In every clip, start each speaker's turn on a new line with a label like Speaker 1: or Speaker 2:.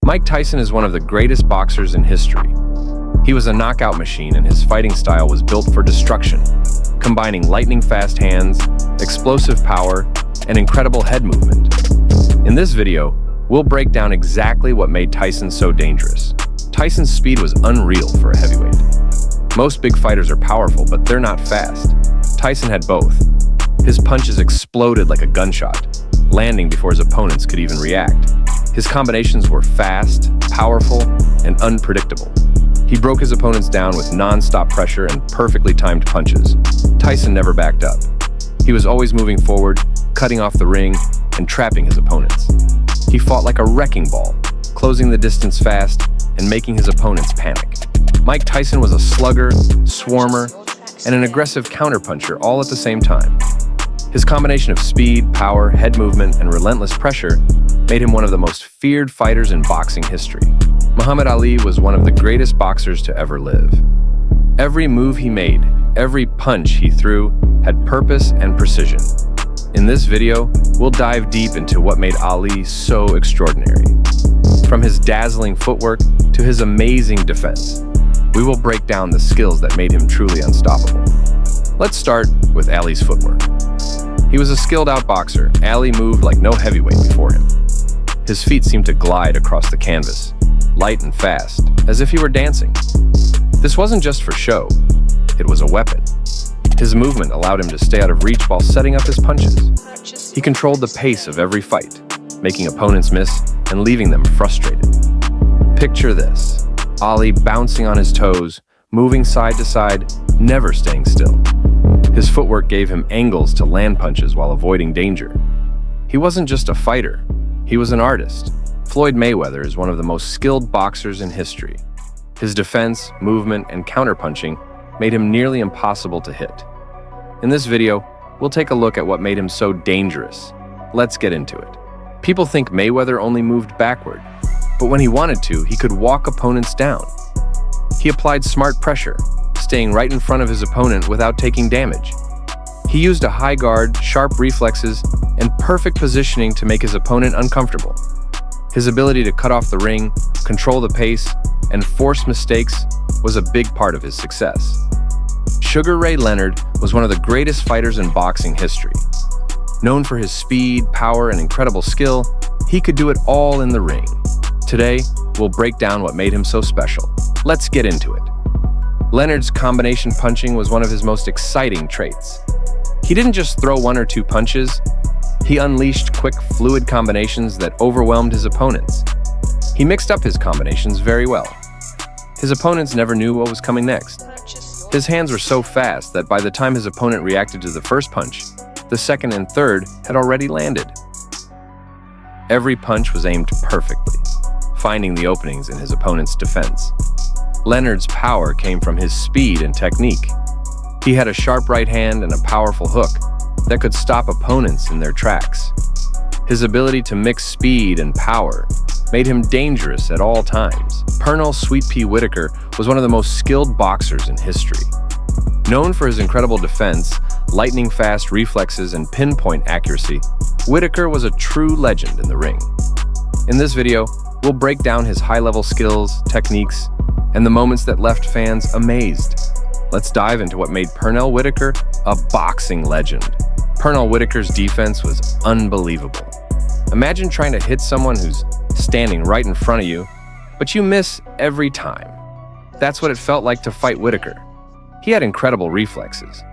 Speaker 1: Mike Tyson is one of the greatest boxers in history. He was a knockout machine, and his fighting style was built for destruction, combining lightning-fast hands, explosive power, and incredible head movement. In this video, we'll break down exactly what made Tyson so dangerous. Tyson's speed was unreal for a heavyweight. Most big fighters are powerful, but they're not fast. Tyson had both. His punches exploded like a gunshot, landing before his opponents could even react. His combinations were fast, powerful, and unpredictable. He broke his opponents down with non-stop pressure and perfectly timed punches. Tyson never backed up. He was always moving forward, cutting off the ring, and trapping his opponents. He fought like a wrecking ball, closing the distance fast and making his opponents panic. Mike Tyson was a slugger, swarmer, and an aggressive counterpuncher all at the same time. His combination of speed, power, head movement, and relentless pressure made him one of the most feared fighters in boxing history. Muhammad Ali was one of the greatest boxers to ever live. Every move he made, every punch he threw, had purpose and precision. In this video, we'll dive deep into what made Ali so extraordinary. From his dazzling footwork to his amazing defense, we will break down the skills that made him truly unstoppable. Let's start with Ali's footwork. He was a skilled outboxer. Ali moved like no heavyweight before him. His feet seemed to glide across the canvas, light and fast, as if he were dancing. This wasn't just for show, it was a weapon. His movement allowed him to stay out of reach while setting up his punches. He controlled the pace of every fight, making opponents miss and leaving them frustrated. Picture this: Ali bouncing on his toes, moving side to side, never staying still. His footwork gave him angles to land punches while avoiding danger. He wasn't just a fighter, he was an artist. Floyd Mayweather is one of the most skilled boxers in history. His defense, movement, and counterpunching made him nearly impossible to hit. In this video, we'll take a look at what made him so dangerous. Let's get into it. People think Mayweather only moved backward, but when he wanted to, he could walk opponents down. He applied smart pressure, staying right in front of his opponent without taking damage. He used a high guard, sharp reflexes, and perfect positioning to make his opponent uncomfortable. His ability to cut off the ring, control the pace, and force mistakes was a big part of his success. Sugar Ray Leonard was one of the greatest fighters in boxing history. Known for his speed, power, and incredible skill, he could do it all in the ring. Today, we'll break down what made him so special. Let's get into it. Leonard's combination punching was one of his most exciting traits. He didn't just throw one or two punches, he unleashed quick, fluid combinations that overwhelmed his opponents. He mixed up his combinations very well. His opponents never knew what was coming next. His hands were so fast that by the time his opponent reacted to the first punch, the second and third had already landed. Every punch was aimed perfectly, finding the openings in his opponent's defense. Leonard's power came from his speed and technique. He had a sharp right hand and a powerful hook that could stop opponents in their tracks. His ability to mix speed and power made him dangerous at all times. Pernell Sweet Pea Whitaker was one of the most skilled boxers in history. Known for his incredible defense, lightning-fast reflexes, and pinpoint accuracy, Whitaker was a true legend in the ring. In this video, we'll break down his high-level skills, techniques, and the moments that left fans amazed. Let's dive into what made Pernell Whitaker a boxing legend. Pernell Whitaker's defense was unbelievable. Imagine trying to hit someone who's standing right in front of you, but you miss every time. That's what it felt like to fight Whitaker. He had incredible reflexes.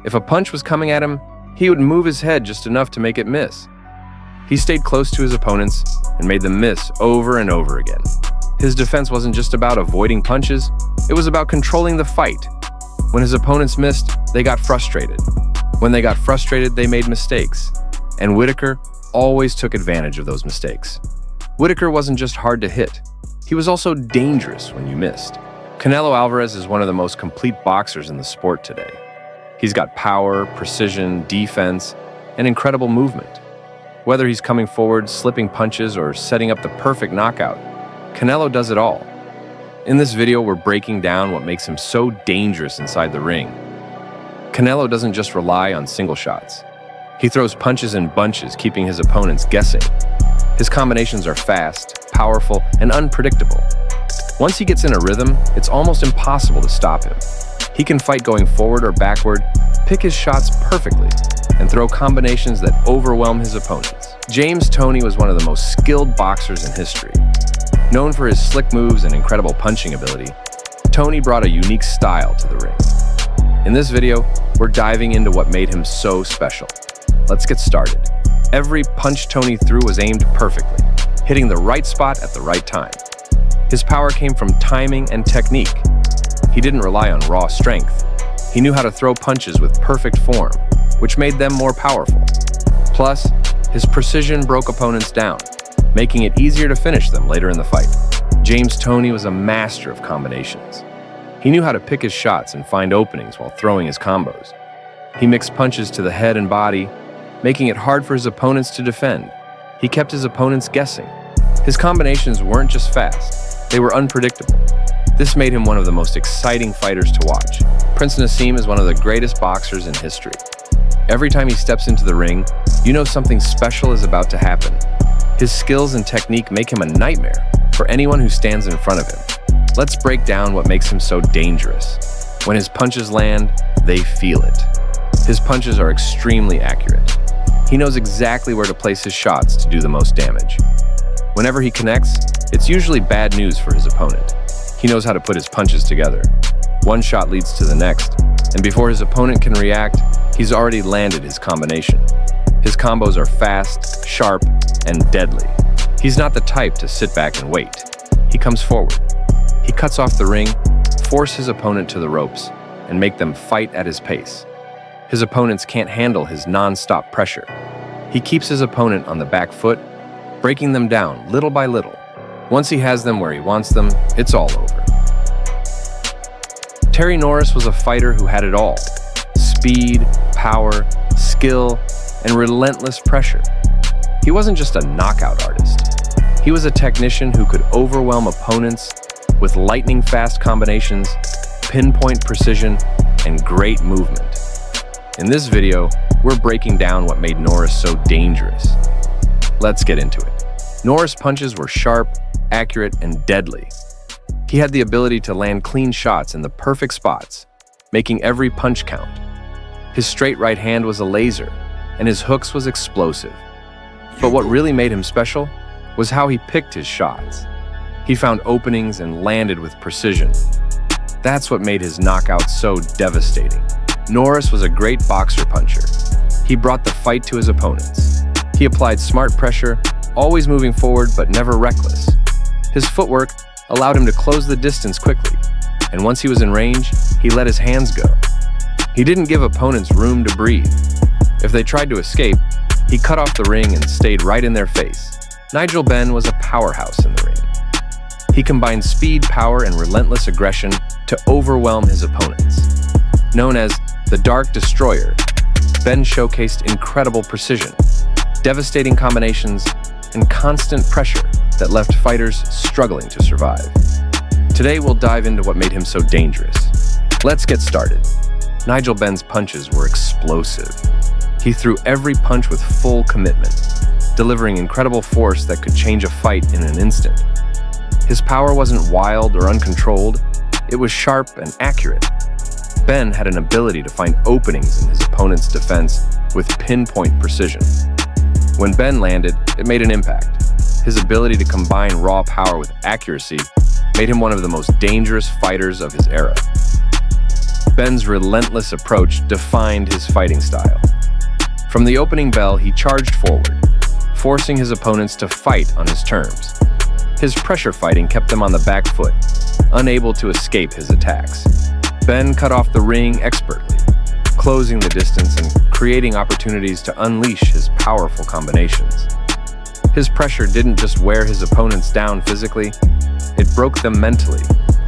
Speaker 1: If a punch was coming at him, he would move his head just enough to make it miss. He stayed close to his opponents and made them miss over and over again. His defense wasn't just about avoiding punches, it was about controlling the fight. When his opponents missed, they got frustrated. When they got frustrated, they made mistakes. And Whitaker always took advantage of those mistakes. Whitaker wasn't just hard to hit, he was also dangerous when you missed. Canelo Alvarez is one of the most complete boxers in the sport today. He's got power, precision, defense, and incredible movement. Whether he's coming forward, slipping punches, or setting up the perfect knockout, Canelo does it all. In this video, we're breaking down what makes him so dangerous inside the ring. Canelo doesn't just rely on single shots. He throws punches in bunches, keeping his opponents guessing. His combinations are fast, powerful, and unpredictable. Once he gets in a rhythm, it's almost impossible to stop him. He can fight going forward or backward, pick his shots perfectly, and throw combinations that overwhelm his opponents. James Toney was one of the most skilled boxers in history. Known for his slick moves and incredible punching ability, Toney brought a unique style to the ring. In this video, we're diving into what made him so special. Let's get started. Every punch Toney threw was aimed perfectly, hitting the right spot at the right time. His power came from timing and technique. He didn't rely on raw strength. He knew how to throw punches with perfect form, which made them more powerful. Plus, his precision broke opponents down, making it easier to finish them later in the fight. James Toney was a master of combinations. He knew how to pick his shots and find openings while throwing his combos. He mixed punches to the head and body, making it hard for his opponents to defend. He kept his opponents guessing. His combinations weren't just fast, they were unpredictable. This made him one of the most exciting fighters to watch. Prince Naseem is one of the greatest boxers in history. Every time he steps into the ring, you know something special is about to happen. His skills and technique make him a nightmare for anyone who stands in front of him. Let's break down what makes him so dangerous. When his punches land, they feel it. His punches are extremely accurate. He knows exactly where to place his shots to do the most damage. Whenever he connects, it's usually bad news for his opponent. He knows how to put his punches together. One shot leads to the next, and before his opponent can react, he's already landed his combination. His combos are fast, sharp, and deadly. He's not the type to sit back and wait. He comes forward. He cuts off the ring, force his opponent to the ropes, and make them fight at his pace. His opponents can't handle his non-stop pressure. He keeps his opponent on the back foot, breaking them down little by little. Once he has them where he wants them, it's all over. Terry Norris was a fighter who had it all: speed, power, skill, and relentless pressure. He wasn't just a knockout artist. He was a technician who could overwhelm opponents with lightning-fast combinations, pinpoint precision, and great movement. In this video, we're breaking down what made Norris so dangerous. Let's get into it. Norris' punches were sharp, accurate, and deadly. He had the ability to land clean shots in the perfect spots, making every punch count. His straight right hand was a laser, and his hooks was explosive. But what really made him special was how he picked his shots. He found openings and landed with precision. That's what made his knockouts so devastating. Norris was a great boxer puncher. He brought the fight to his opponents. He applied smart pressure, always moving forward but never reckless. His footwork allowed him to close the distance quickly, and once he was in range, he let his hands go. He didn't give opponents room to breathe. If they tried to escape, he cut off the ring and stayed right in their face. Nigel Benn was a powerhouse in the ring. He combined speed, power, and relentless aggression to overwhelm his opponents. Known as the Dark Destroyer, Benn showcased incredible precision, devastating combinations, and constant pressure that left fighters struggling to survive. Today, we'll dive into what made him so dangerous. Let's get started. Nigel Benn's punches were explosive. He threw every punch with full commitment, delivering incredible force that could change a fight in an instant. His power wasn't wild or uncontrolled, it was sharp and accurate. Benn had an ability to find openings in his opponent's defense with pinpoint precision. When Benn landed, it made an impact. His ability to combine raw power with accuracy made him one of the most dangerous fighters of his era. Benn's relentless approach defined his fighting style. From the opening bell, he charged forward, forcing his opponents to fight on his terms. His pressure fighting kept them on the back foot, unable to escape his attacks. Benn cut off the ring expertly, closing the distance and creating opportunities to unleash his powerful combinations. His pressure didn't just wear his opponents down physically, it broke them mentally,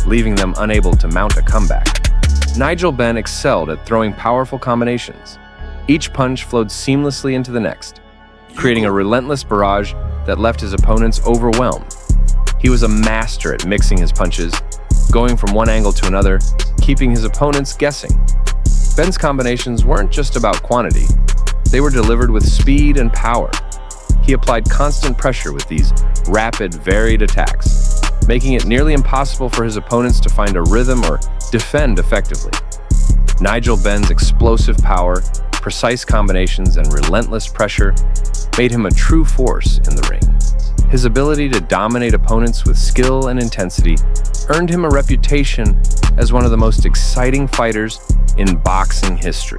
Speaker 1: leaving them unable to mount a comeback. Nigel Benn excelled at throwing powerful combinations. Each punch flowed seamlessly into the next, creating a relentless barrage that left his opponents overwhelmed. He was a master at mixing his punches, going from one angle to another, keeping his opponents guessing. Benn's combinations weren't just about quantity, they were delivered with speed and power. He applied constant pressure with these rapid, varied attacks, making it nearly impossible for his opponents to find a rhythm or defend effectively. Nigel Benn's explosive power, precise combinations, and relentless pressure made him a true force in the ring. His ability to dominate opponents with skill and intensity earned him a reputation as one of the most exciting fighters in boxing history.